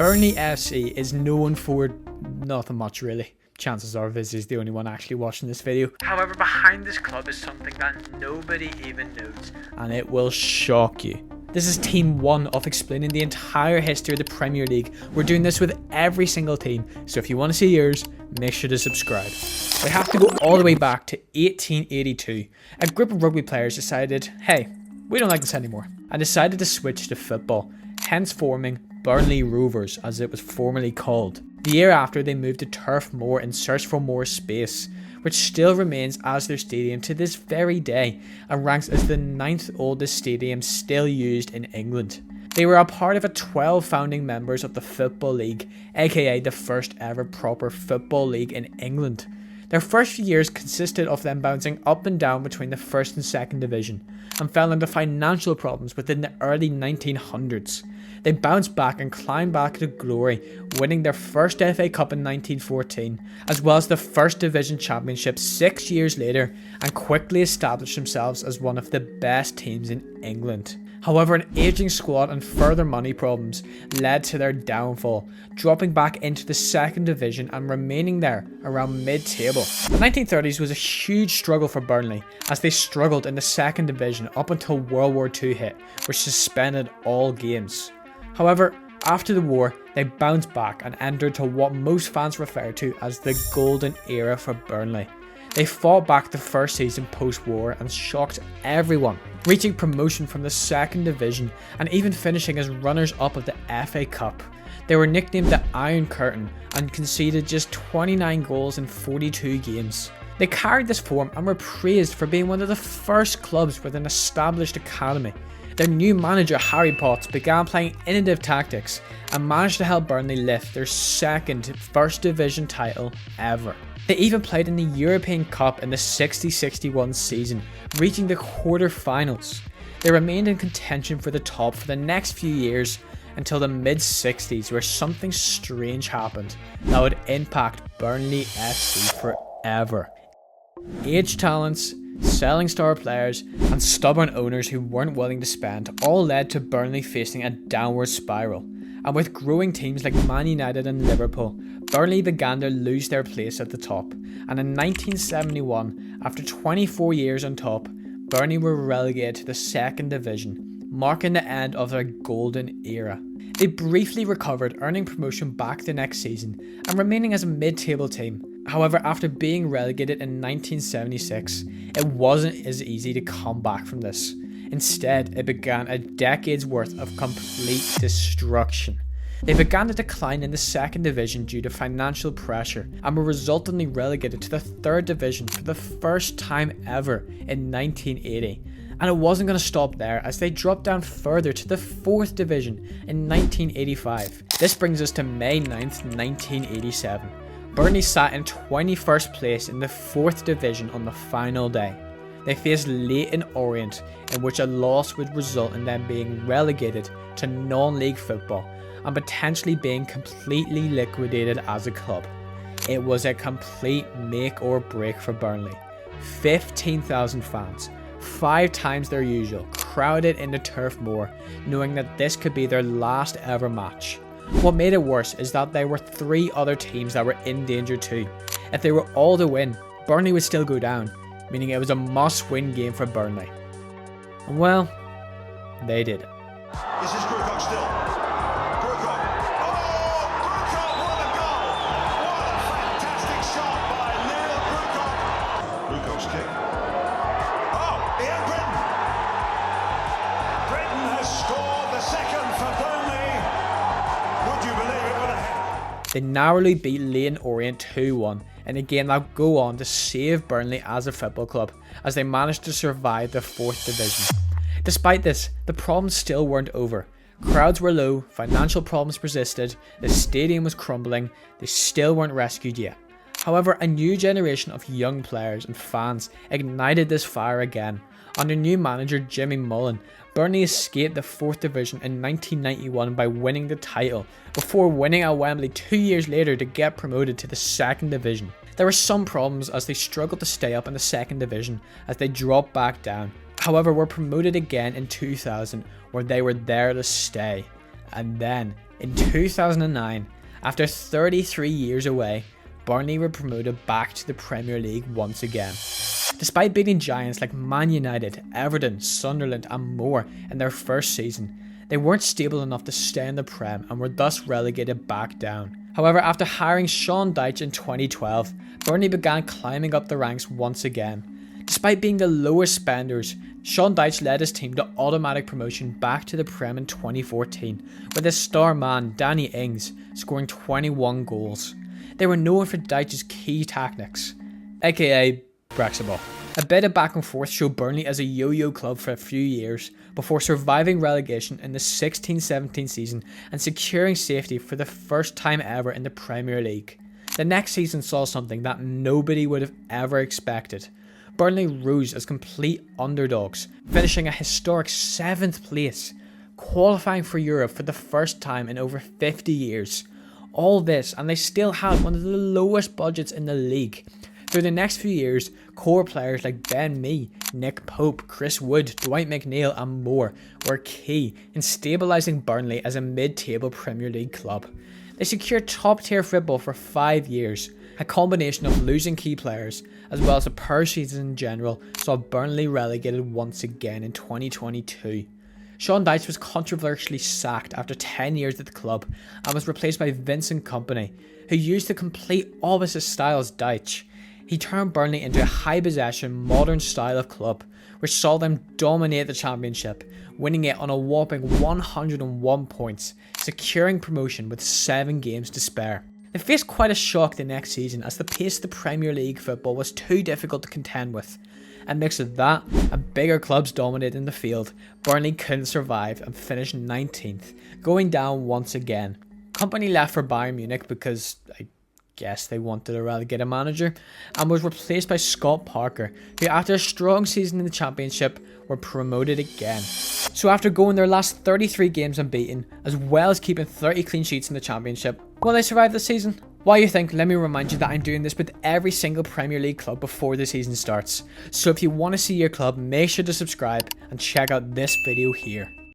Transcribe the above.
Burnley FC is known for nothing much really. Chances are Viz is the only one actually watching this video. However, behind this club is something that nobody even knows, and it will shock you. This is team 1 of explaining the entire history of the Premier League. We're doing this with every single team, so if you want to see yours, make sure to subscribe. We have to go all the way back to 1882. A group of rugby players decided, hey, we don't like this anymore, and decided to switch to football, hence forming Burnley Rovers, as it was formerly called. The year after, they moved to Turf Moor in search for more space, which still remains as their stadium to this very day and ranks as the 9th oldest stadium still used in England. They were a part of 12 founding members of the Football League, aka the first ever proper football league in England. Their first few years consisted of them bouncing up and down between the 1st and 2nd division, and fell into financial problems within the early 1900s. They bounced back and climbed back to glory, winning their first FA Cup in 1914, as well as the First Division Championship 6 years later, and quickly established themselves as one of the best teams in England. However, an aging squad and further money problems led to their downfall, dropping back into the 2nd division and remaining there around mid-table. The 1930s was a huge struggle for Burnley, as they struggled in the 2nd division up until World War II hit, which suspended all games. However, after the war, they bounced back and entered to what most fans refer to as the golden era for Burnley. They fought back the first season post-war and shocked everyone, reaching promotion from the 2nd division and even finishing as runners-up of the FA Cup. They were nicknamed the Iron Curtain and conceded just 29 goals in 42 games. They carried this form and were praised for being one of the first clubs with an established academy. Their new manager Harry Potts began playing innovative tactics and managed to help Burnley lift their 2nd First Division title ever. They even played in the European Cup in the 60-61 season, reaching the quarter-finals. They remained in contention for the top for the next few years until the mid-60s, where something strange happened that would impact Burnley FC forever. Aged talents, selling star players, and stubborn owners who weren't willing to spend all led to Burnley facing a downward spiral. And with growing teams like Man United and Liverpool, Burnley began to lose their place at the top, and in 1971, after 24 years on top, Burnley were relegated to the 2nd division, marking the end of their golden era. They briefly recovered, earning promotion back the next season, and remaining as a mid-table team. However, after being relegated in 1976, it wasn't as easy to come back from this. Instead, it began a decade's worth of complete destruction. They began to decline in the 2nd division due to financial pressure and were resultantly relegated to the 3rd division for the first time ever in 1980. And it wasn't going to stop there, as they dropped down further to the 4th division in 1985. This brings us to May 9th, 1987. Burnley sat in 21st place in the 4th division on the final day. They faced Leyton Orient, in which a loss would result in them being relegated to non-league football and potentially being completely liquidated as a club. It was a complete make or break for Burnley. 15,000 fans, 5 times their usual, crowded into Turf Moor, knowing that this could be their last ever match. What made it worse is that there were 3 other teams that were in danger too. If they were all to win, Burnley would still go down, meaning it was a must-win game for Burnley. And well, they did it. This is Groocock still. Groocock. Oh, Groocock, what a goal! What a fantastic shot by Neil Groocock. Groocock's kick. Oh, Ian Britton. Britton has scored the 2nd for Burnley. Would you believe it? What a header. They narrowly beat Leyton Orient 2-1 in a game that would go on to save Burnley as a football club, as they managed to survive the 4th division. Despite this, the problems still weren't over. Crowds were low, financial problems persisted, the stadium was crumbling, they still weren't rescued yet. However, a new generation of young players and fans ignited this fire again. Under new manager Jimmy Mullen, Burnley escaped the 4th division in 1991 by winning the title, before winning at Wembley 2 years later to get promoted to the 2nd division. There were some problems as they struggled to stay up in the 2nd division as they dropped back down. However, were promoted again in 2000, where they were there to stay. And then In 2009, after 33 years away, Burnley were promoted back to the Premier League once again. Despite beating giants like Man United, Everton, Sunderland and more in their first season, they weren't stable enough to stay in the Prem and were thus relegated back down. However, after hiring Sean Dyche in 2012, Burnley began climbing up the ranks once again. Despite being the lowest spenders, Sean Dyche led his team to automatic promotion back to the Prem in 2014, with his star man Danny Ings scoring 21 goals. They were known for Dyche's key tactics, aka Brexit ball. A bit of back and forth showed Burnley as a yo-yo club for a few years before surviving relegation in the 16-17 season and securing safety for the first time ever in the Premier League. The next season saw something that nobody would have ever expected. Burnley rose as complete underdogs, finishing a historic 7th place, qualifying for Europe for the first time in over 50 years. All this, and they still had one of the lowest budgets in the league. Through the next few years, core players like Ben Mee, Nick Pope, Chris Wood, Dwight McNeil and more were key in stabilising Burnley as a mid-table Premier League club. They secured top-tier football for 5 years. A combination of losing key players, as well as a poor season in general, saw Burnley relegated once again in 2022. Sean Dyche was controversially sacked after 10 years at the club and was replaced by Vincent Kompany, who used the complete opposite style as Dyche. He turned Burnley into a high possession, modern style of club, which saw them dominate the championship, winning it on a whopping 101 points, securing promotion with 7 games to spare. They faced quite a shock the next season as the pace of the Premier League football was too difficult to contend with. A mix of that and bigger clubs dominating the field, Burnley couldn't survive and finished 19th, going down once again. Kompany left for Bayern Munich because I guess they wanted a relegated manager, and was replaced by Scott Parker, who after a strong season in the Championship were promoted again. So after going their last 33 games unbeaten, as well as keeping 30 clean sheets in the Championship, will they survive the season? While you think, let me remind you that I'm doing this with every single Premier League club before the season starts. So if you want to see your club, make sure to subscribe and check out this video here.